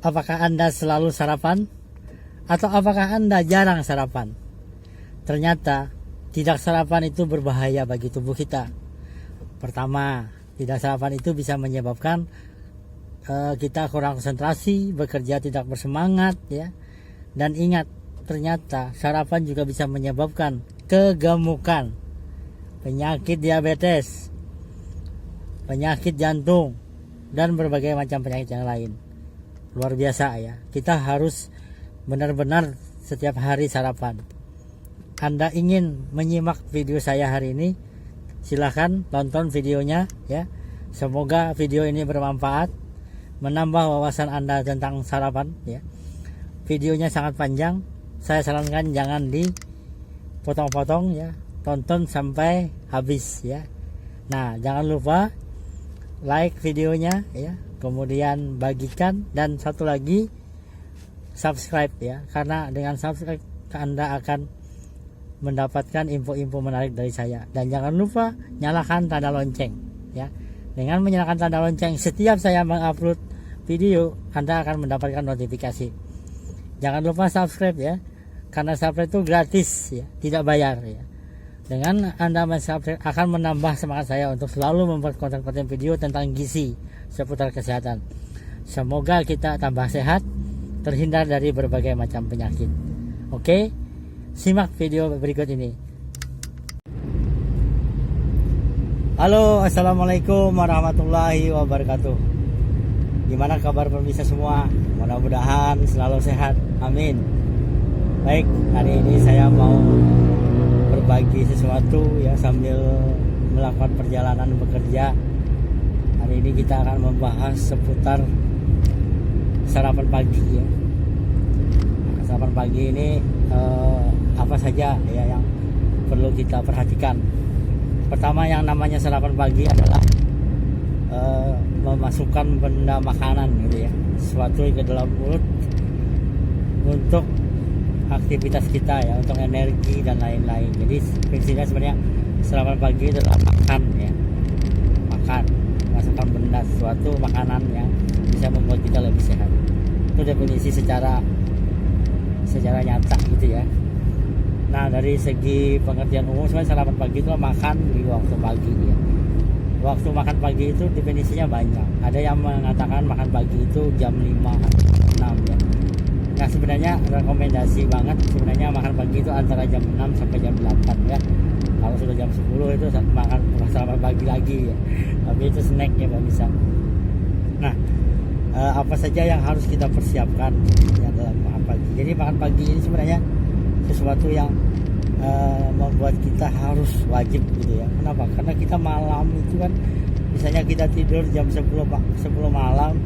Apakah Anda selalu sarapan? Atau apakah Anda jarang sarapan? Ternyata tidak sarapan itu berbahaya bagi tubuh kita. Pertama, tidak sarapan itu bisa menyebabkan kita kurang konsentrasi, bekerja tidak bersemangat, ya. Dan ingat, ternyata sarapan juga bisa menyebabkan kegemukan, penyakit diabetes, penyakit jantung, dan berbagai macam penyakit yang lain. Luar biasa ya. Kita harus benar-benar setiap hari sarapan. Anda ingin menyimak video saya hari ini? Silahkan tonton videonya ya. Semoga video ini bermanfaat, menambah wawasan Anda tentang sarapan ya. Videonya sangat panjang. Saya sarankan jangan dipotong-potong ya. Tonton sampai habis ya. Nah, jangan lupa like videonya ya. Kemudian bagikan, dan satu lagi subscribe ya, karena dengan subscribe Anda akan mendapatkan info-info menarik dari saya. Dan jangan lupa nyalakan tanda lonceng ya. Dengan menyalakan tanda lonceng, setiap saya mengupload video Anda akan mendapatkan notifikasi. Jangan lupa subscribe ya, karena subscribe itu gratis ya, tidak bayar ya. Dengan Anda subscribe akan menambah semangat saya untuk selalu membuat konten-konten video tentang gizi seputar kesehatan. Semoga kita tambah sehat, terhindar dari berbagai macam penyakit. Oke, simak video berikut ini. Halo, assalamualaikum warahmatullahi wabarakatuh. Gimana kabar pemirsa semua? Mudah-mudahan selalu sehat, amin. Baik, hari ini saya mau berbagi sesuatu ya, sambil melakukan perjalanan bekerja. Hari ini kita akan membahas seputar sarapan pagi ya. Sarapan pagi ini apa saja ya yang perlu kita perhatikan. Pertama, yang namanya sarapan pagi adalah memasukkan benda makanan gitu ya, sesuatu ke dalam mulut untuk aktivitas kita ya, untuk energi dan lain-lain. Jadi prinsipnya sebenarnya sarapan pagi itu adalah makan ya, makan, masukkan benda, sesuatu makanan yang bisa membuat kita lebih sehat. Itu definisi secara nyata gitu ya. Nah, dari segi pengertian umum sebenarnya sarapan pagi itu makan di waktu pagi ya. Waktu makan pagi itu definisinya banyak. Ada yang mengatakan makan pagi itu jam 5, 6 ya. Nah, sebenarnya rekomendasi banget sebenarnya makan pagi itu antara jam 6 sampai jam 8 ya. Kalau sudah jam 10 itu makan sarapan pagi lagi ya. Tapi itu snack ya Pak bisa. Nah, apa saja yang harus kita persiapkan ya dalam makan pagi. Jadi makan pagi ini sebenarnya sesuatu yang membuat kita harus wajib gitu ya. Kenapa? Karena kita malam itu kan, misalnya kita tidur jam 10 malam,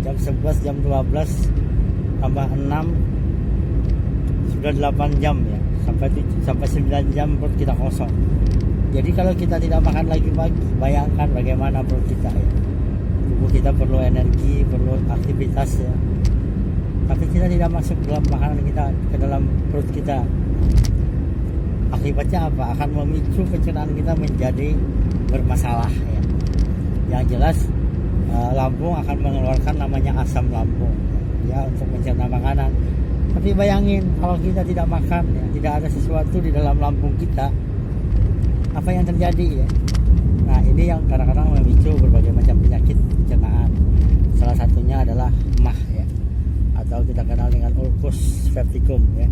jam 11, jam 12 tambah 6 sudah 8 jam ya, sampai 9 jam perut kita kosong. Jadi kalau kita tidak makan lagi pagi, bayangkan bagaimana perut kita ya. Tubuh kita perlu energi, perlu aktivitas ya. Tapi kita tidak masuk dalam makanan kita ke dalam perut kita. Akibatnya apa? Akan memicu pencernaan kita menjadi bermasalah ya. Yang jelas lambung akan mengeluarkan namanya asam lambung ya, untuk mencerna makanan. Tapi bayangin kalau kita tidak makan ya, tidak ada sesuatu di dalam lambung kita, apa yang terjadi ya? Nah, ini yang kadang-kadang memicu berbagai macam penyakit pencernaan. Salah satunya adalah MAH ya, atau kita kenal dengan ulcus verticum ya.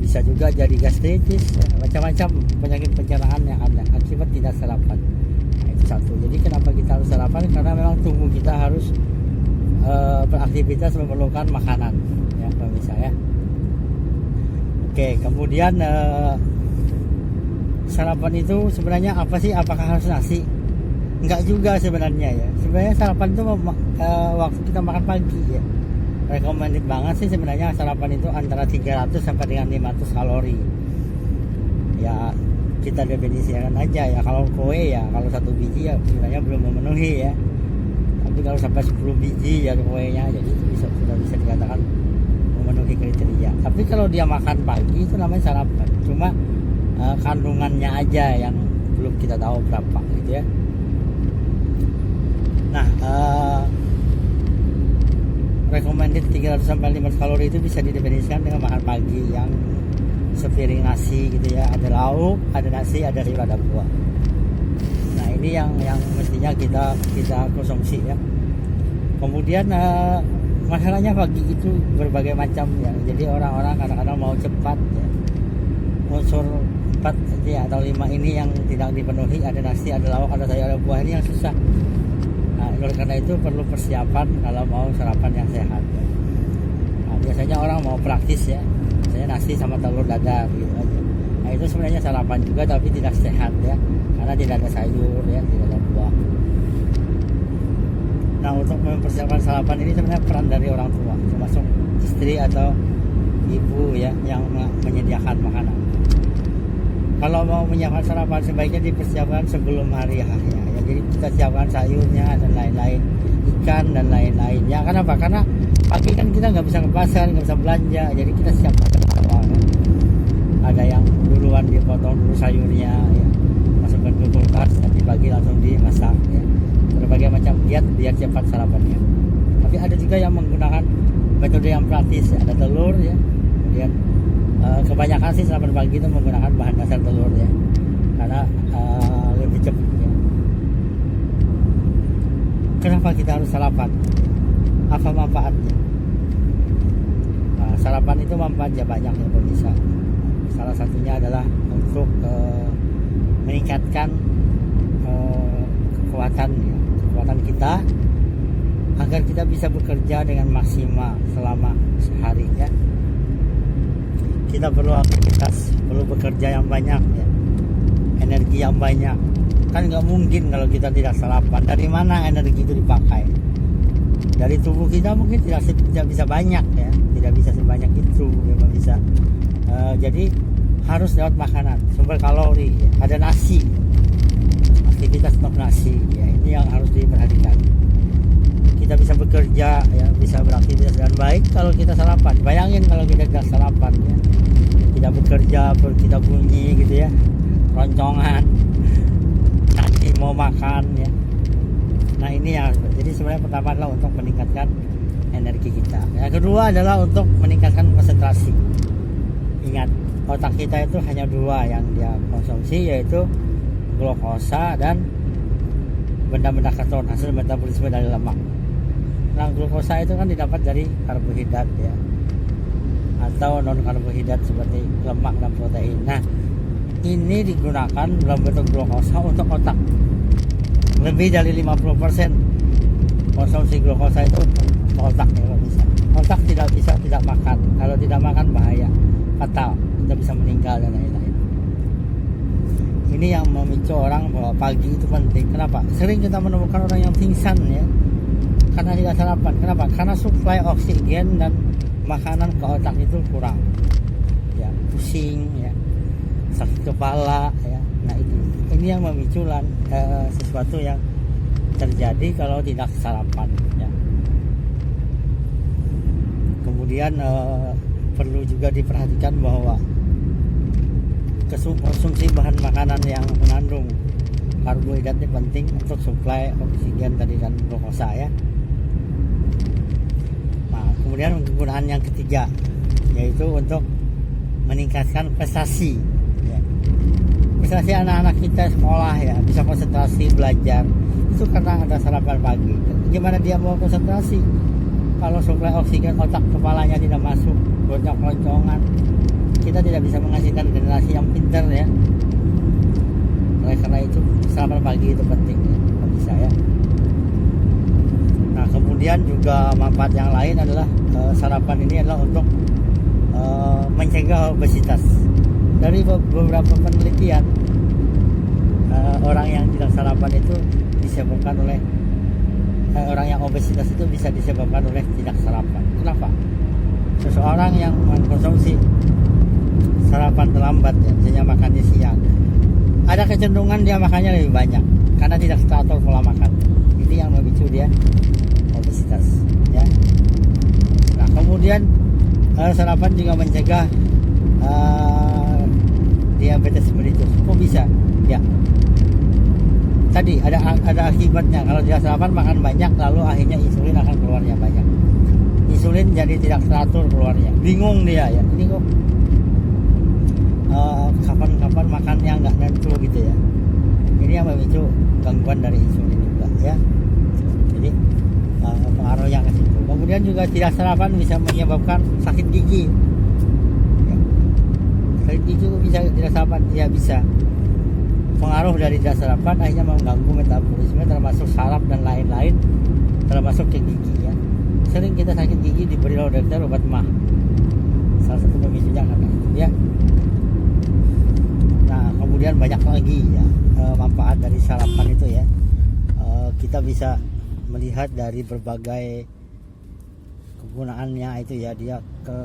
Bisa juga jadi gastritis ya, macam-macam penyakit pencernaan yang ada akibat tidak sarapan. Nah, itu satu. Jadi kenapa kita harus sarapan? Karena memang tubuh kita harus beraktivitas, memerlukan makanan ya pemirsa ya. Oke, kemudian sarapan itu sebenarnya apa sih? Apakah harus nasi? Enggak juga sebenarnya ya. Sebenarnya sarapan itu waktu kita makan pagi ya. Recommended banget sih sebenarnya sarapan itu antara 300 sampai dengan 500 kalori. Ya kita definisikan aja ya. Kalau kue ya, kalau 1 biji ya sebenarnya belum memenuhi ya. Tapi kalau sampai 10 biji ya kuenya, jadi sudah bisa dikatakan memenuhi kriteria. Tapi kalau dia makan pagi itu namanya sarapan. Cuma kandungannya aja yang belum kita tahu berapa gitu ya. Nah, recommended 300 sampai 500 kalori itu bisa didefinisikan dengan makan pagi yang sepiring nasi gitu ya, ada lauk, ada nasi, ada sayur, ada buah. Nah ini yang mestinya kita konsumsi ya. Kemudian masalahnya pagi itu berbagai macam ya. Jadi orang-orang kadang-kadang mau cepat ya. Unsur 4 ya, atau 5 ini yang tidak dipenuhi, ada nasi, ada lauk, ada sayur, ada buah, ini yang susah. Nah, oleh karena itu perlu persiapan kalau mau sarapan yang sehat ya. Nah, biasanya orang mau praktis ya, misalnya nasi sama telur dadar gitu aja. Nah itu sebenarnya sarapan juga tapi tidak sehat ya, karena tidak ada sayur ya, tidak ada buah. Nah untuk mempersiapkan sarapan ini sebenarnya peran dari orang tua, termasuk istri atau ibu ya yang menyediakan makanan. Kalau mau menyiapkan sarapan sebaiknya dipersiapkan sebelum hari H ya. Jadi kita siapkan sayurnya dan lain-lain, ikan dan lain-lain. Ya kenapa? Karena pagi kan kita nggak bisa ke pasar, nggak bisa belanja. Jadi kita siapkan awal. Kan? Ada yang duluan dipotong dulu sayurnya, ya. Masukkan ke kulkas, nanti pagi langsung dimasak. Ya. Berbagai macam diet biar cepat sarapannya. Tapi ada juga yang menggunakan metode yang praktis. Ya. Ada telur ya, kemudian kebanyakan sih sarapan pagi itu menggunakan bahan dasar telur ya, karena lebih cepat ya. Kenapa kita harus sarapan? Apa manfaatnya? Sarapan itu manfaatnya banyak ya pemirsa. Salah satunya adalah untuk meningkatkan kekuatan kita agar kita bisa bekerja dengan maksimal selama sehari ya. Kita perlu aktivitas, perlu bekerja yang banyak ya, energi yang banyak. Kan nggak mungkin kalau kita tidak sarapan. Dari mana energi itu dipakai? Dari tubuh kita mungkin tidak bisa banyak ya, tidak bisa sebanyak itu ya bisa. Jadi harus lewat makanan, sumber kalori ya. Ada nasi, aktivitas untuk nasi ya, ini yang harus diperhatikan. Kita bisa bekerja ya, bisa beraktivitas dengan baik kalau kita sarapan. Bayangin kalau kita tidak sarapan ya, kita bekerja, kita bunyi gitu ya, roncongan, nanti mau makan ya. Nah ini ya, jadi sebenarnya pertama adalah untuk meningkatkan energi kita. Yang kedua adalah untuk meningkatkan konsentrasi. Ingat, otak kita itu hanya dua yang dia konsumsi, yaitu glukosa dan benda-benda keton, hasil metabolisme dari lemak. Nah glukosa itu kan didapat dari karbohidrat ya, atau non karbohidrat seperti lemak dan protein. Nah ini digunakan dalam bentuk glukosa untuk otak. Lebih dari 50% konsumsi glukosa itu otak ya bisa. Otak tidak bisa tidak makan. Kalau tidak makan bahaya, fatal, kita bisa meninggal dan lain-lain. Ini yang memicu orang bahwa pagi itu penting. Kenapa? Sering kita menemukan orang yang pingsan ya, karena tidak sarapan. Kenapa? Karena suplai oksigen dan makanan ke otak itu kurang. Ya, pusing ya, sakit kepala ya. Nah ini yang memicu sesuatu yang terjadi kalau tidak sarapan ya. Kemudian perlu juga diperhatikan bahwa konsumsi bahan makanan yang mengandung karbohidrat ini penting untuk suplai oksigen tadi dan glukosa ya. Nah, kemudian penggunaan yang ketiga yaitu untuk meningkatkan prestasi ya. Prestasi anak-anak kita sekolah ya, bisa konsentrasi belajar itu karena ada sarapan pagi. Gimana dia mau konsentrasi kalau suplai oksigen otak kepalanya tidak masuk, goncang-goncongan? Kita tidak bisa menghasilkan generasi yang pintar ya. Oleh karena itu sarapan pagi itu penting ya, bagi saya. Nah kemudian juga manfaat yang lain adalah sarapan ini adalah untuk mencegah obesitas. Dari beberapa penelitian, orang yang tidak sarapan itu disebabkan oleh orang yang obesitas itu bisa disebabkan oleh tidak sarapan. Kenapa? Seseorang yang mengkonsumsi sarapan terlambat ya, misalnya makannya siang, ada kecenderungan dia makannya lebih banyak karena tidak teratur pola makan. Ini yang memicu dia obesitas ya. Nah kemudian sarapan juga mencegah diabetes mellitus. Kok bisa? Ya tadi ada akibatnya. Kalau dia sarapan makan banyak, lalu akhirnya insulin akan keluarnya banyak. insulin jadi tidak teratur keluarnya, bingung dia ya, ini kok kapan-kapan makannya nggak nentu gitu ya. Ini yang memicu gangguan dari insulin juga ya. Jadi pengaruhnya ke situ. Kemudian juga tidak sarapan bisa menyebabkan sakit gigi ya. Sakit gigi itu bisa tidak sarapan, ya bisa. Pengaruh dari tidak sarapan akhirnya mengganggu metabolisme termasuk saraf dan lain-lain, termasuk ke gigi ya. Sering kita sakit gigi diberi oleh dokter obat mah, salah satu pemicunya karena itu ya. Nah kemudian banyak lagi ya manfaat dari sarapan itu ya. Kita bisa melihat dari berbagai kegunaannya itu ya, dia ke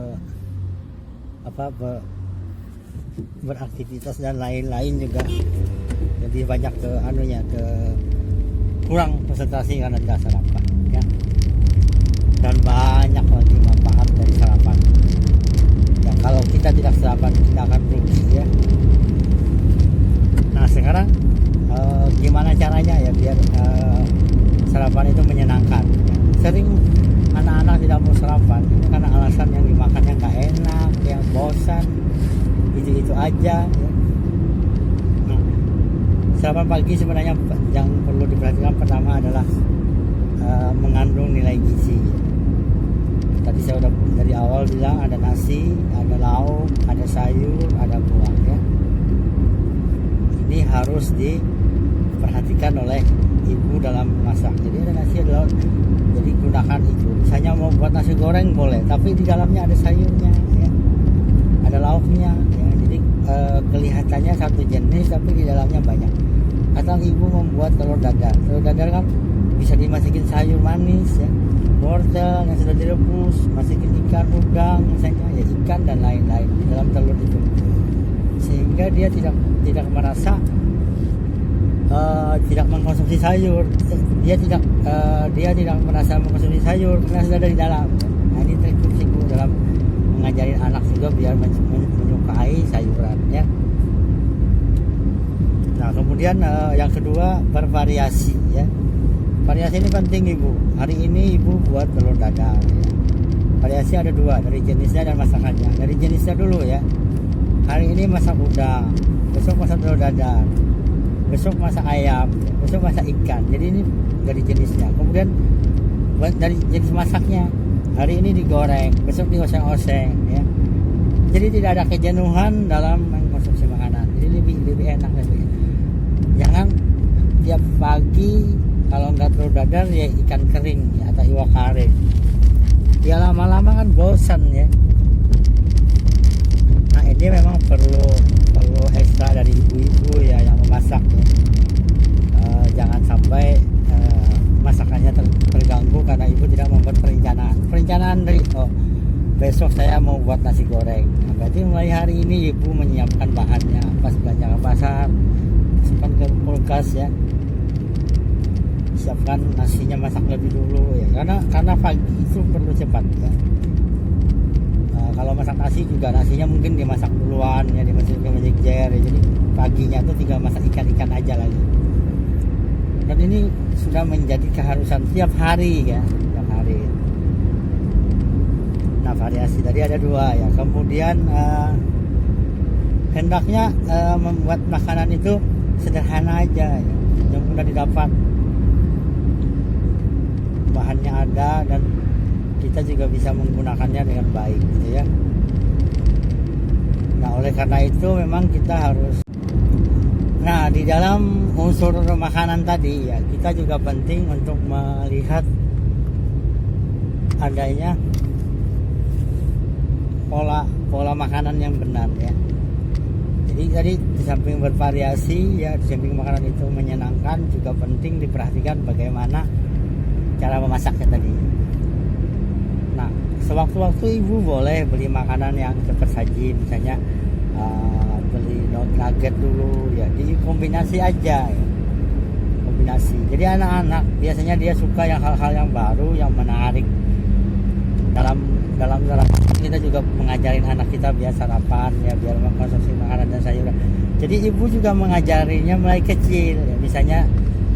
beraktivitas dan lain-lain juga lebih banyak ke ke kurang konsentrasi karena tidak sarapan ya. Dan banyak lagi manfaat dari sarapan ya. Kalau kita tidak sarapan kita akan rugi ya. Nah sekarang gimana caranya ya biar sarapan itu menyenangkan ya. Sering anak-anak tidak mau sarapan ini karena alasan yang dimakannya nggak enak, yang bosan, itu aja ya. Nah, sarapan pagi sebenarnya yang perlu diperhatikan pertama adalah mengandung nilai gizi. Tadi saya udah dari awal bilang ada nasi, ada lauk, ada sayur, ada buah ya. Ini harus diperhatikan oleh ibu dalam memasak. Jadi ada nasi, ada lauk, jadi gunakan itu. Misalnya mau buat nasi goreng boleh, tapi di dalamnya ada sayurnya ya, ada lauknya ya. Jadi kelihatannya satu jenis tapi di dalamnya banyak. Atau ibu membuat telur dadar kan bisa dimasukin sayur manis ya, wortel yang sudah direbus, masukin ikan udang misalnya ya, ikan dan lain-lain di dalam telur itu, sehingga dia tidak merasa tidak mengkonsumsi sayur. Dia tidak merasa mengkonsumsi sayur karena sudah ada di dalam. Nah ini trik ibu dalam mengajarin anak juga biar menyukai sayuran ya. Nah kemudian yang kedua bervariasi ya. Variasi ini penting ibu. Hari ini ibu buat telur dadar ya. Variasi ada dua, dari jenisnya dan masakannya. Dari jenisnya dulu ya. Hari ini masak udang, besok masak telur dadar, besok masak ayam, besok masak ikan. Jadi ini dari jenisnya. Kemudian dari jenis masaknya, hari ini digoreng, besok dioseng-oseng ya. Jadi tidak ada kejenuhan dalam mengkonsumsi makanan. Jadi lebih enak lebih. Jangan tiap pagi kalau nggak telur dadar ya ikan kering ya, atau iwak kare. Ya lama-lama kan bosan ya. Nah ini memang perlu ekstra dari ibu-ibu ya yang memasak ya. Jangan sampai masakannya terganggu karena ibu tidak membuat perencanaan dari besok saya mau buat nasi goreng. Nah, berarti mulai hari ini ibu menyiapkan bahannya, pas belanja ke pasar, simpan ke kulkas ya, siapkan nasinya, masak lebih dulu ya, karena pagi itu perlu cepat ya. Kalau masak nasi juga nasinya mungkin dimasak duluan ya, dimasukin ke mixer ya, jadi paginya tuh tinggal masak ikan aja lagi. Dan ini sudah menjadi keharusan tiap hari ya, tiap hari. Nah variasi tadi ada dua ya. Kemudian hendaknya membuat makanan itu sederhana aja ya, yang mudah didapat, bahannya ada dan kita juga bisa menggunakannya dengan baik gitu ya. Nah oleh karena itu memang kita harus, nah di dalam unsur makanan tadi ya, kita juga penting untuk melihat adanya pola makanan yang benar ya. Jadi tadi di samping bervariasi ya, di samping makanan itu menyenangkan, juga penting diperhatikan bagaimana cara memasaknya tadi. Nah sewaktu-waktu ibu boleh beli makanan yang cepat saji, misalnya beli nugget dulu ya, dikombinasi aja ya. Kombinasi. Jadi anak-anak biasanya dia suka yang hal-hal yang baru, yang menarik. Dalam kita juga mengajarin anak kita biar sarapan ya, biar mengkonsumsi makanan dan sayuran. Jadi ibu juga mengajarinya mulai kecil ya. Misalnya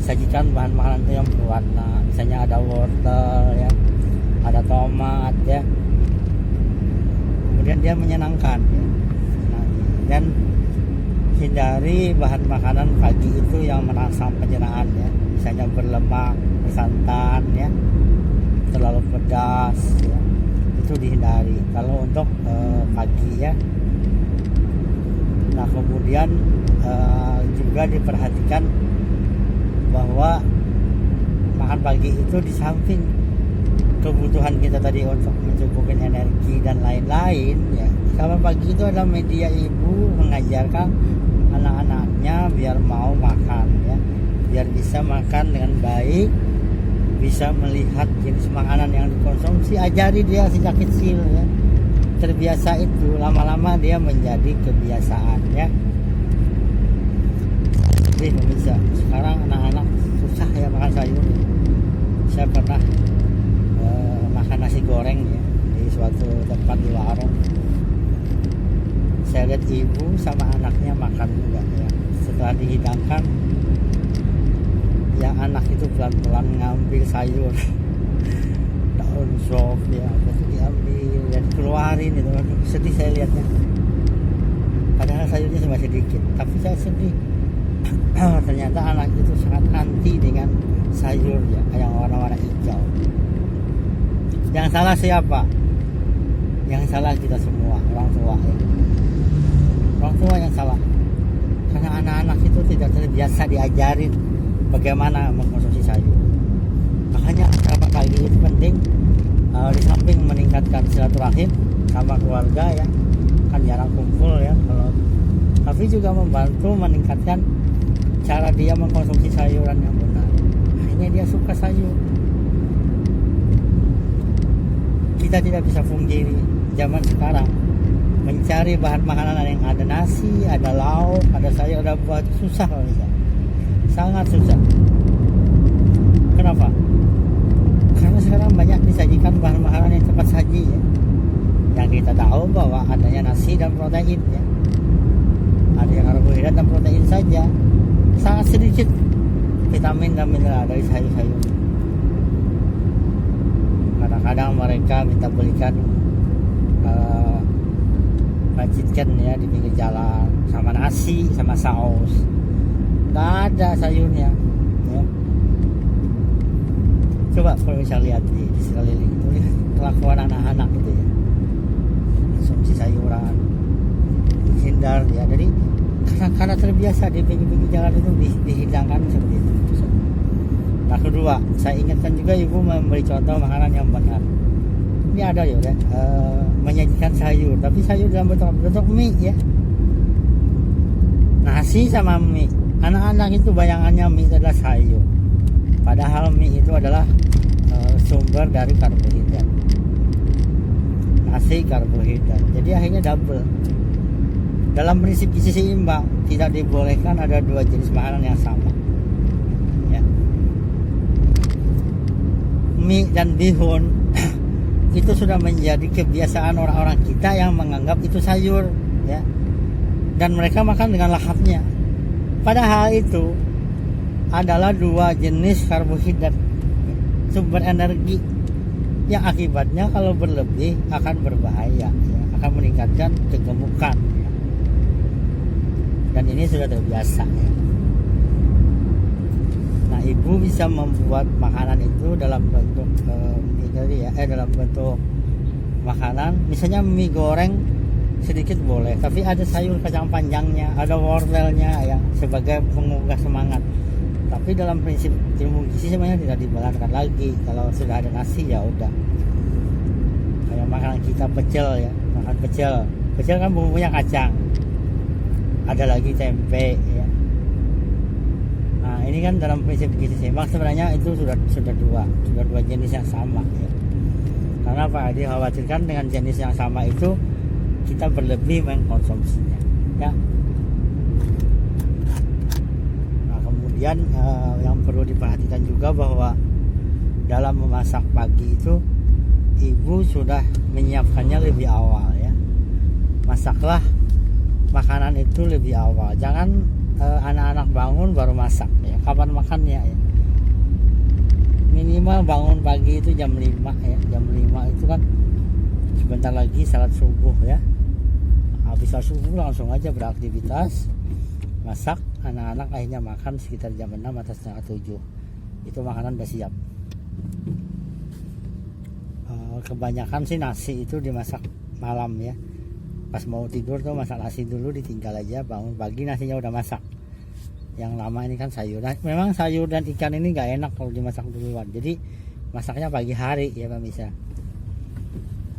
sajikan bahan makanan itu yang berwarna, misalnya ada wortel ya, ada tomat tomat ya. Kemudian dia menyenangkan ya. Nah, dan hindari bahan makanan pagi itu yang merangsang pencernaan ya, misalnya berlemak, bersantan ya, terlalu pedas ya, itu dihindari kalau untuk pagi ya. Nah kemudian juga diperhatikan bahwa makan pagi itu di samping kebutuhan kita tadi untuk mencukupi energi dan lain-lain ya, kalau pagi itu adalah media ibu mengajarkan anak-anaknya biar mau makan ya, biar bisa makan dengan baik, bisa melihat jenis makanan yang dikonsumsi, ajari dia sejak kecil ya, terbiasa itu, lama-lama dia menjadi kebiasaan ya. Jadi pemirsa, sekarang anak-anak susah ya makan sayur. Saya pernah makan nasi goreng ya di suatu tempat di warung. Saya lihat ibu sama anaknya makan juga ya. Setelah dihidangkan, yang anak itu pelan-pelan ngambil sayur, daun sop ya, itu diambil dan keluarin itu. Sedih saya lihatnya. Padahal sayurnya cuma sedikit, tapi saya sedih. Ternyata anak itu sangat anti dengan sayur ya, yang warna-warna hijau. Yang salah siapa? Yang salah kita semua, orang tua ya. Orang tua yang salah, karena anak-anak itu tidak terbiasa diajarin bagaimana mengkonsumsi sayur. Makanya sarapan pagi itu penting, di samping meningkatkan silaturahim sama keluarga ya, kan jarang kumpul ya kalau, tapi juga membantu meningkatkan cara dia mengkonsumsi sayuran yang benar. Akhirnya dia suka sayur. Kita tidak bisa pungkiri zaman sekarang mencari bahan makanan yang ada nasi, ada lauk, ada sayur, ada buah itu susah kalau bisa. Sangat susah. Kenapa? Karena sekarang banyak disajikan bahan makanan yang cepat saji ya. Yang kita tahu bahwa adanya nasi dan protein ya. Ada yang karbohidrat dan protein saja. Sangat sedikit vitamin dan mineral dari sayur-sayur. Kadang-kadang mereka minta belikan chicken ya di pinggir jalan sama nasi sama saus, nggak ada sayurnya ya. Coba kalau bisa lihat di sekeliling itu, lihat kelakuan anak-anak gitu ya, konsumsi sayuran, hindar ya. Jadi karena terbiasa di pinggir-pinggir jalan itu dihidangkan seperti itu. Nah kedua, saya ingatkan juga ibu memberi contoh makanan yang benar. Ini ada ya, menyajikan sayur, tapi sayur dalam bentuk mie ya, nasi sama mie. Anak-anak itu bayangannya mie itu adalah sayur, padahal mie itu adalah sumber dari karbohidrat. Nasi karbohidrat, jadi akhirnya double. Dalam prinsip gizi seimbang tidak dibolehkan ada dua jenis makanan yang sama ya. Mie dan bihun itu sudah menjadi kebiasaan orang-orang kita yang menganggap itu sayur ya, dan mereka makan dengan lahapnya, padahal itu adalah dua jenis karbohidrat, sumber energi yang akibatnya kalau berlebih akan berbahaya ya, akan meningkatkan kegemukan ya. Dan ini sudah terbiasa ya. Nah ibu bisa membuat makanan itu dalam bentuk dalam bentuk makanan, misalnya mie goreng sedikit boleh, tapi ada sayur kacang panjangnya, ada wortelnya ya, sebagai penggugah semangat. Tapi dalam prinsip ilmu gizi sebenarnya tidak dibenarkan lagi. Kalau sudah ada nasi ya udah. Kayak makanan kita pecel ya, makan pecel kan bumbunya kacang, ada lagi tempe ya. Nah ini kan dalam prinsip gizi seimbang sebenarnya itu sudah dua jenis yang sama ya. Karena Pak Adi khawatirkan dengan jenis yang sama itu kita berlebih mengkonsumsinya ya. Nah kemudian yang perlu diperhatikan juga bahwa dalam memasak pagi itu ibu sudah menyiapkannya lebih awal ya. Masaklah makanan itu lebih awal, jangan anak-anak bangun baru masak ya. Kapan makannya ya, minimal bangun pagi itu jam 5 ya. Jam 5 itu sebentar lagi salat subuh ya. Habis salat subuh langsung aja beraktivitas masak. Anak-anak akhirnya makan sekitar jam 6 atau setengah 7. Itu makanan udah siap. Kebanyakan sih nasi itu dimasak malam ya. Pas mau tidur tuh masak nasi dulu, ditinggal aja, bangun pagi nasinya udah masak. Yang lama ini kan sayur. Nah, memang sayur dan ikan ini nggak enak kalau dimasak duluan. Jadi masaknya pagi hari ya pemirsa.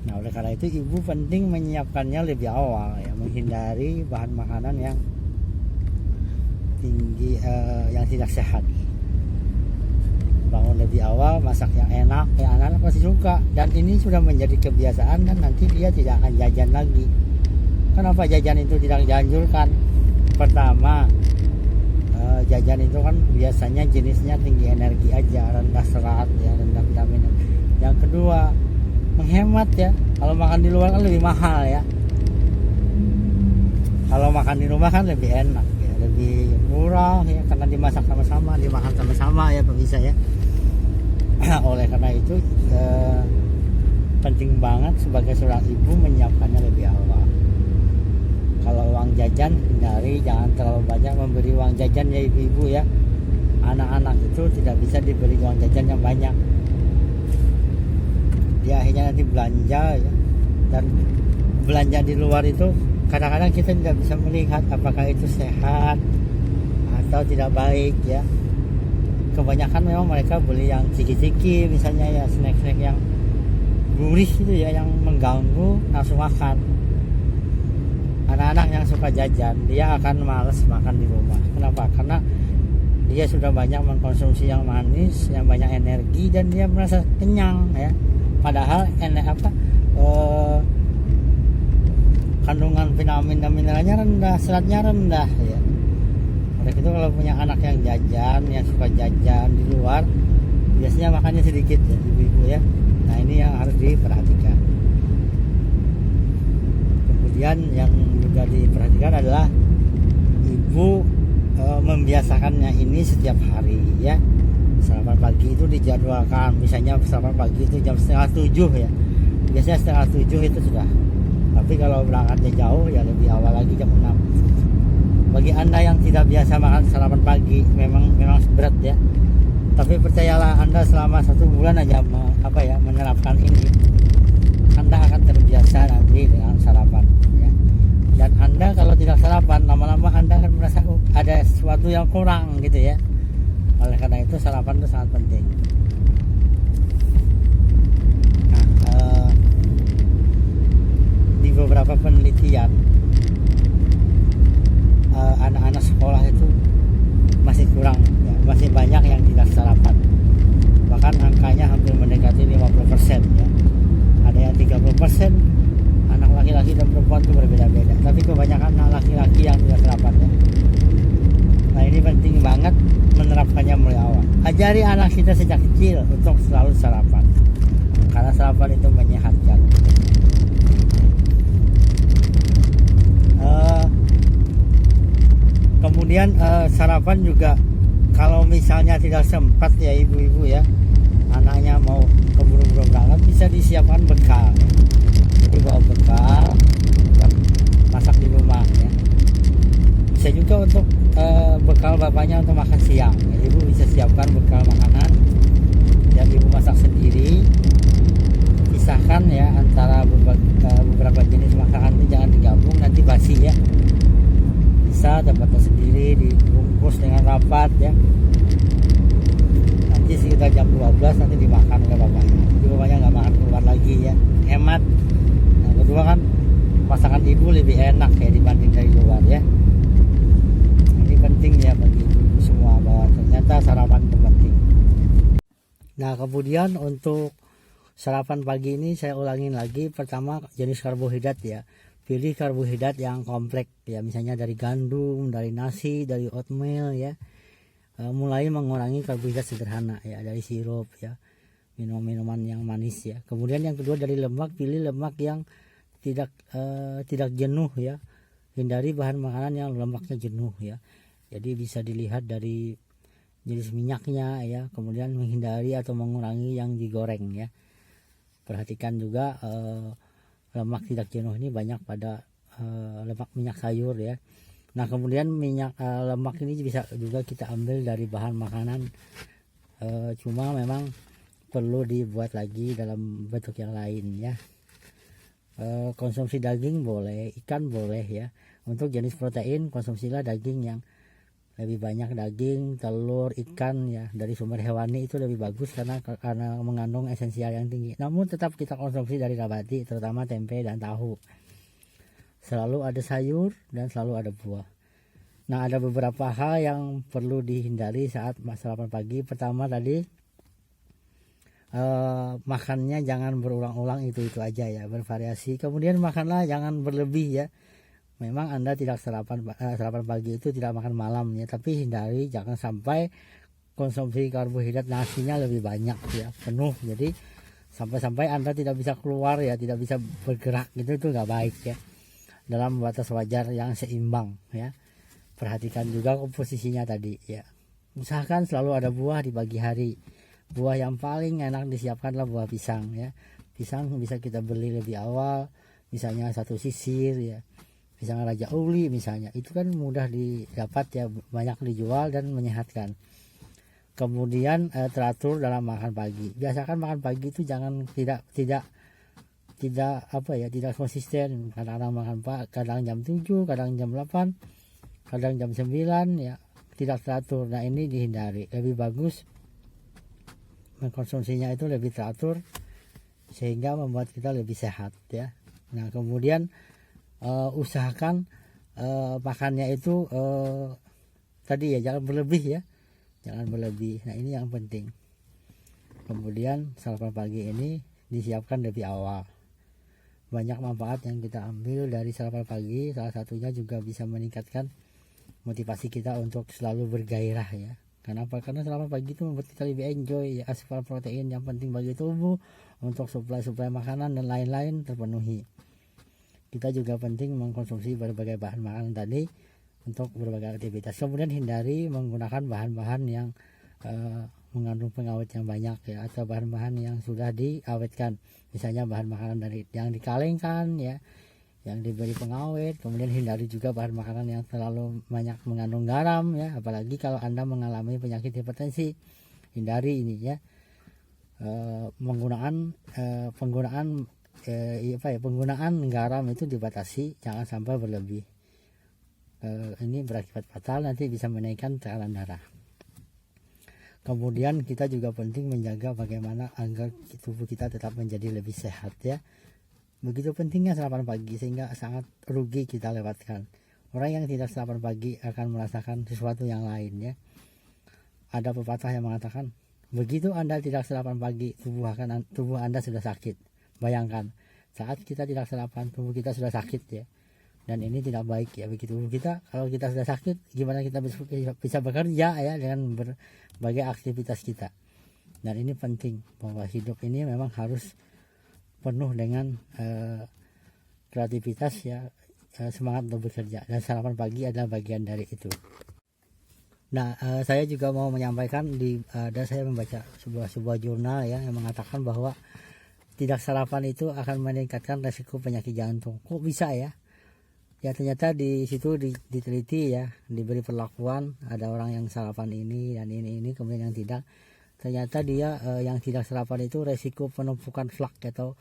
Nah oleh karena itu ibu penting menyiapkannya lebih awal ya, menghindari bahan makanan yang tinggi yang tidak sehat. Bangun lebih awal, masak yang enak, ya anak-anak pasti suka. Dan ini sudah menjadi kebiasaan dan nanti dia tidak akan jajan lagi. Kenapa jajan itu tidak dianjurkan? Pertama, jajan itu kan biasanya jenisnya tinggi energi aja, rendah serat ya, rendah vitamin. Yang kedua, menghemat ya. Kalau makan di luar kan lebih mahal ya. Kalau makan di rumah kan lebih enak ya, lebih murah ya, karena dimasak sama-sama, dimakan sama-sama ya pemirsa ya. Oleh karena itu penting banget sebagai seorang ibu menyiapkannya lebih awal. Kalau uang jajan hindari, jangan terlalu banyak memberi uang jajan ya ibu-ibu ya. Anak-anak itu tidak bisa diberi uang jajan yang banyak. Dia akhirnya nanti belanja ya. Dan belanja di luar itu kadang-kadang kita tidak bisa melihat apakah itu sehat atau tidak baik ya. Kebanyakan memang mereka beli yang ciki-ciki misalnya ya, snack-snack yang gurih itu ya, yang mengganggu nafsu makan. Anak-anak yang suka jajan dia akan males makan di rumah. Kenapa? Karena dia sudah banyak mengkonsumsi yang manis, yang banyak energi, dan dia merasa kenyang ya. Padahal kandungan vitamin dan mineralnya rendah, seratnya rendah ya. Oleh itu kalau punya anak yang jajan, yang suka jajan di luar, biasanya makannya sedikit ya ibu-ibu ya. Nah ini yang harus diperhatikan. Kemudian yang juga diperhatikan adalah ibu membiasakannya ini setiap hari ya. Sarapan pagi itu dijadwalkan, misalnya sarapan pagi itu jam 6:30 ya. Biasanya 6:30 itu sudah. Tapi kalau berangkatnya jauh ya lebih awal lagi jam 6. Bagi Anda yang tidak biasa makan sarapan pagi memang berat ya. Tapi percayalah Anda selama 1 bulan aja menerapkan ini, Anda akan terbiasa nanti dengan sarapan ya. Dan Anda kalau tidak sarapan, lama-lama Anda akan merasa ada sesuatu yang kurang gitu ya. Oleh karena itu sarapan itu sangat penting. Nah, di beberapa penelitian anak-anak sekolah itu masih kurang ya, masih banyak yang tidak sarapan. Bahkan angkanya hampir mendekati 50% ya. Ada yang 30%. Anak laki-laki dan perempuan itu berbeda-beda. Tapi kebanyakan anak laki-laki yang tidak sarapan ya. Nah ini penting banget menerapkannya mulai awal. Ajari anak kita sejak kecil untuk selalu sarapan. Karena sarapan itu menyehatkan. Kemudian sarapan juga kalau misalnya tidak sempat ya ibu-ibu ya, anaknya mau keburu-buru berangkat, bisa disiapkan bekal ya. Jadi bawa bekal dan masak di rumah ya. Bisa juga untuk bekal bapaknya untuk makan siang ya. Ibu bisa siapkan bekal makanan yang ibu masak sendiri. Pisahkan ya antara beberapa jenis makanan itu, jangan digabung nanti basi ya. Bisa dapatnya sendiri, dibungkus dengan rapat ya. Nanti sekitar jam 12 nanti dimakan oleh bapaknya. Jadi bapaknya nggak makan keluar lagi ya, hemat. Yang kedua kan masakan ibu lebih enak ya dibanding dari luar ya. Ini penting ya bagi ibu semua, bahwa ternyata sarapan itu penting. Nah kemudian untuk sarapan pagi ini saya ulangin lagi. Pertama, jenis karbohidrat ya. Pilih karbohidrat yang kompleks ya, misalnya dari gandum, dari nasi, dari oatmeal ya. Mulai mengurangi karbohidrat sederhana ya, dari sirup ya, minuman yang manis ya. Kemudian yang kedua dari lemak, pilih lemak yang tidak jenuh ya. Hindari bahan makanan yang lemaknya jenuh ya. Jadi bisa dilihat dari jenis minyaknya ya. Kemudian menghindari atau mengurangi yang digoreng ya. Perhatikan juga lemak tidak jenuh ini banyak pada lemak minyak sayur ya. Nah kemudian minyak lemak ini bisa juga kita ambil dari bahan makanan, cuma memang perlu dibuat lagi dalam bentuk yang lain ya. Konsumsi daging boleh, ikan boleh ya. Untuk jenis protein konsumsilah daging yang lebih banyak, daging, telur, ikan ya dari sumber hewani itu lebih bagus karena mengandung esensial yang tinggi. Namun tetap kita konsumsi dari nabati, terutama tempe dan tahu. Selalu ada sayur dan selalu ada buah. Nah ada beberapa hal yang perlu dihindari saat sarapan pagi. Pertama tadi makannya jangan berulang-ulang itu aja ya, bervariasi. Kemudian makanlah jangan berlebih ya. Memang Anda tidak sarapan pagi itu tidak makan malam ya, tapi hindari jangan sampai konsumsi karbohidrat nasinya lebih banyak ya, penuh. Jadi sampai Anda tidak bisa keluar ya, tidak bisa bergerak gitu, itu nggak baik ya. Dalam batas wajar yang seimbang ya. Perhatikan juga komposisinya tadi ya. Usahakan selalu ada buah di pagi hari. Buah yang paling enak disiapkanlah buah pisang ya. Pisang bisa kita beli lebih awal, misalnya 1 sisir ya. Pisang Raja Uli misalnya, itu kan mudah didapat ya, banyak dijual dan menyehatkan. Kemudian teratur dalam makan pagi. Biasakan makan pagi itu jangan tidak konsisten. Kadang makan kadang jam 7, kadang jam 8, kadang jam 9 ya, tidak teratur. Nah ini dihindari. Lebih bagus mengkonsumsinya itu lebih teratur sehingga membuat kita lebih sehat ya. Nah kemudian usahakan makannya itu tadi ya, jangan berlebih ya, jangan berlebih. Nah ini yang penting. Kemudian sarapan pagi ini disiapkan lebih awal. Banyak manfaat yang kita ambil dari sarapan pagi. Salah satunya juga bisa meningkatkan motivasi kita untuk selalu bergairah ya. Kenapa? Karena sarapan pagi itu membuat kita lebih enjoy ya, asupan protein yang penting bagi tubuh untuk suplai makanan dan lain-lain terpenuhi. Kita juga penting mengkonsumsi berbagai bahan makanan tadi untuk berbagai aktivitas. Kemudian hindari menggunakan bahan-bahan yang mengandung pengawet yang banyak ya, atau bahan-bahan yang sudah diawetkan. Misalnya bahan makanan dari yang dikalengkan ya, yang diberi pengawet. Kemudian hindari juga bahan makanan yang terlalu banyak mengandung garam ya, apalagi kalau Anda mengalami penyakit hipertensi. Hindari ini ya. Penggunaan garam itu dibatasi, jangan sampai berlebih. Ini berakibat fatal, nanti bisa menaikkan tekanan darah. Kemudian kita juga penting menjaga bagaimana agar tubuh kita tetap menjadi lebih sehat ya. Begitu pentingnya sarapan pagi sehingga sangat rugi kita lewatkan. Orang yang tidak sarapan pagi akan merasakan sesuatu yang lain ya. Ada pepatah yang mengatakan, begitu Anda tidak sarapan pagi, tubuh Anda sudah sakit. Bayangkan, saat kita tidak sarapan, tubuh kita sudah sakit ya. Dan ini tidak baik ya bagi tubuh kita. Kalau kita sudah sakit, gimana kita bisa bekerja ya dengan berbagai aktivitas kita. Dan ini penting, bahwa hidup ini memang harus penuh dengan kreativitas ya, semangat untuk bekerja. Dan sarapan pagi adalah bagian dari itu. Nah, saya juga mau menyampaikan saya membaca sebuah jurnal ya yang mengatakan bahwa tidak sarapan itu akan meningkatkan resiko penyakit jantung. Kok bisa ya? Ya ternyata di situ diteliti ya, diberi perlakuan, ada orang yang sarapan ini dan ini kemudian yang tidak. Ternyata dia yang tidak sarapan itu resiko penumpukan flak atau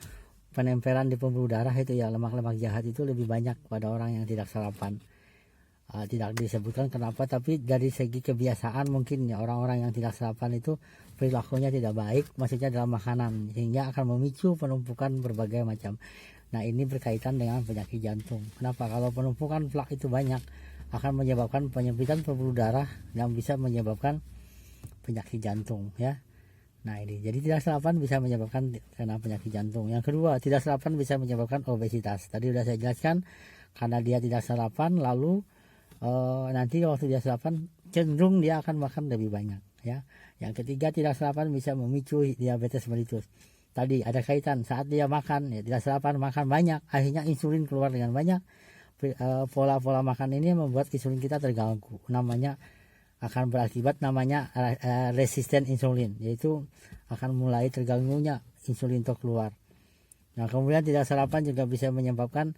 penempelan di pembuluh darah itu ya, lemak-lemak jahat itu lebih banyak pada orang yang tidak sarapan. Tidak disebutkan kenapa, tapi dari segi kebiasaan mungkin ya, orang-orang yang tidak sarapan itu perilakunya tidak baik, maksudnya dalam makanan, sehingga akan memicu penumpukan berbagai macam. Nah ini berkaitan dengan penyakit jantung. Kenapa? Kalau penumpukan plak itu banyak, akan menyebabkan penyempitan pembuluh darah yang bisa menyebabkan penyakit jantung ya. Nah ini, jadi tidak sarapan bisa menyebabkan karena penyakit jantung. Yang kedua, tidak sarapan bisa menyebabkan obesitas. Tadi sudah saya jelaskan, karena dia tidak sarapan, lalu nanti waktu dia sarapan cenderung dia akan makan lebih banyak ya. Yang ketiga, tidak sarapan bisa memicu diabetes mellitus. Tadi ada kaitan, saat dia makan ya, tidak sarapan makan banyak, akhirnya insulin keluar dengan banyak. Pola-pola makan ini membuat insulin kita terganggu, namanya akan berakibat namanya resisten insulin, yaitu akan mulai terganggunya insulin untuk keluar. Nah, kemudian tidak sarapan juga bisa menyebabkan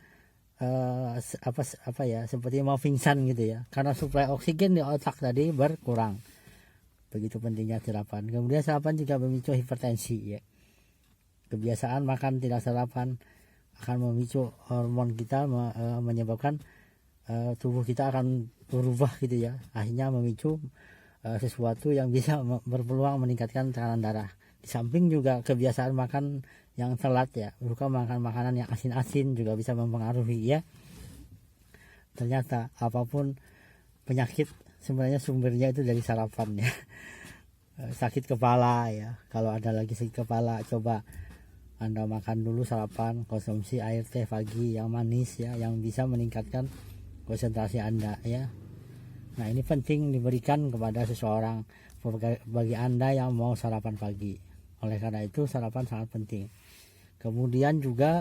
seperti mau pingsan gitu ya, karena suplai oksigen di otak tadi berkurang. Begitu pentingnya sarapan. Kemudian sarapan juga memicu hipertensi ya. Kebiasaan makan tidak sarapan akan memicu hormon kita, menyebabkan tubuh kita akan berubah gitu ya, akhirnya memicu sesuatu yang bisa berpeluang meningkatkan tekanan darah. Di samping juga kebiasaan makan yang telat ya, suka makan makanan yang asin-asin juga bisa mempengaruhi ya. Ternyata apapun penyakit sebenarnya sumbernya itu dari sarapan ya. Sakit kepala ya, kalau ada lagi sakit kepala, coba Anda makan dulu sarapan, konsumsi air teh pagi yang manis ya, yang bisa meningkatkan konsentrasi Anda ya. Nah, ini penting diberikan kepada seseorang bagi Anda yang mau sarapan pagi. Oleh karena itu sarapan sangat penting. Kemudian juga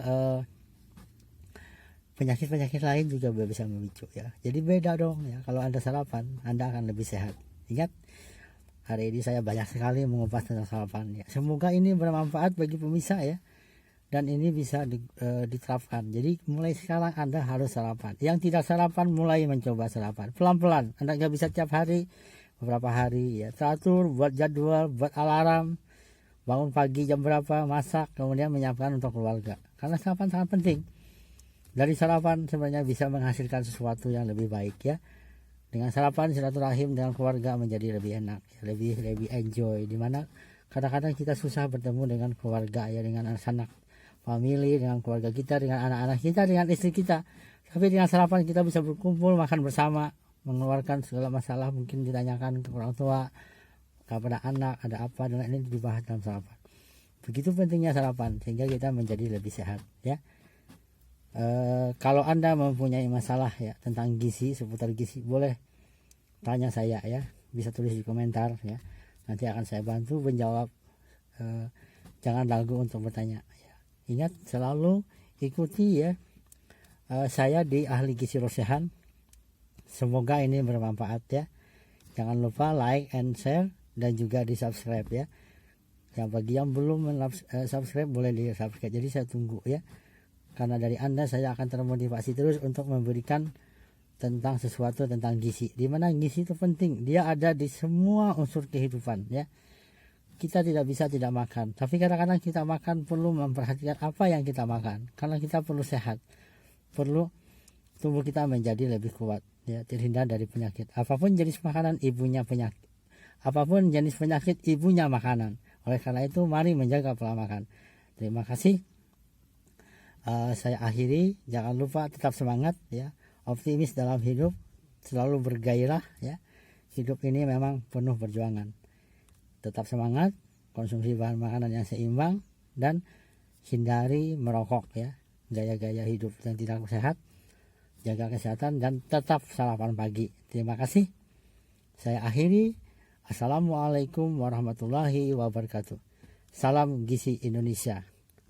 penyakit-penyakit lain juga bisa memicu ya. Jadi beda dong ya, kalau Anda sarapan Anda akan lebih sehat. Ingat, hari ini saya banyak sekali mengupas tentang sarapan ya. Semoga ini bermanfaat bagi pemirsa ya, dan ini bisa diterapkan. Jadi mulai sekarang Anda harus sarapan. Yang tidak sarapan mulai mencoba sarapan pelan-pelan. Anda nggak bisa tiap hari, beberapa hari ya. Teratur, buat jadwal, buat alarm, bangun pagi jam berapa, masak, kemudian menyiapkan untuk keluarga. Karena sarapan sangat penting. Dari sarapan sebenarnya bisa menghasilkan sesuatu yang lebih baik ya. Dengan sarapan silaturahim dengan keluarga menjadi lebih enak, lebih enjoy. Dimana kadang-kadang kita susah bertemu dengan keluarga ya, dengan anak family, dengan keluarga kita, dengan anak-anak kita, dengan istri kita. Tapi dengan sarapan kita bisa berkumpul, makan bersama, mengeluarkan segala masalah, mungkin ditanyakan ke orang tua, kepada anak ada apa, dan ini dibahas dalam sarapan. Begitu pentingnya sarapan sehingga kita menjadi lebih sehat ya. Kalau Anda mempunyai masalah ya tentang gizi, seputar gizi, boleh tanya saya ya, bisa tulis di komentar ya, nanti akan saya bantu menjawab. Jangan ragu untuk bertanya ya. Ingat, selalu ikuti ya saya di Ahli Gizi Rosehan. Semoga ini bermanfaat ya. Jangan lupa like and share dan juga di subscribe ya. Yang bagi yang belum subscribe boleh di subscribe. Jadi saya tunggu ya, karena dari Anda saya akan termotivasi terus untuk memberikan tentang sesuatu tentang gizi. Dimana gizi itu penting, dia ada di semua unsur kehidupan ya. Kita tidak bisa tidak makan, tapi kadang-kadang kita makan perlu memperhatikan apa yang kita makan, karena kita perlu sehat, perlu tubuh kita menjadi lebih kuat ya, terhindar dari penyakit. Apapun jenis makanan ibunya penyakit, apapun jenis penyakit ibunya makanan. Oleh karena itu mari menjaga pola makan. Terima kasih. Saya akhiri, jangan lupa tetap semangat ya, optimis dalam hidup, selalu bergairah ya. Hidup ini memang penuh perjuangan. Tetap semangat, konsumsi bahan makanan yang seimbang, dan hindari merokok ya. Gaya-gaya hidup yang tidak sehat, jaga kesehatan, dan tetap sarapan pagi. Terima kasih. Saya akhiri. Assalamualaikum warahmatullahi wabarakatuh. Salam Gizi Indonesia.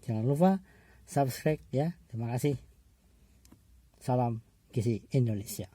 Jangan lupa subscribe ya. Terima kasih. Salam Gizi Indonesia.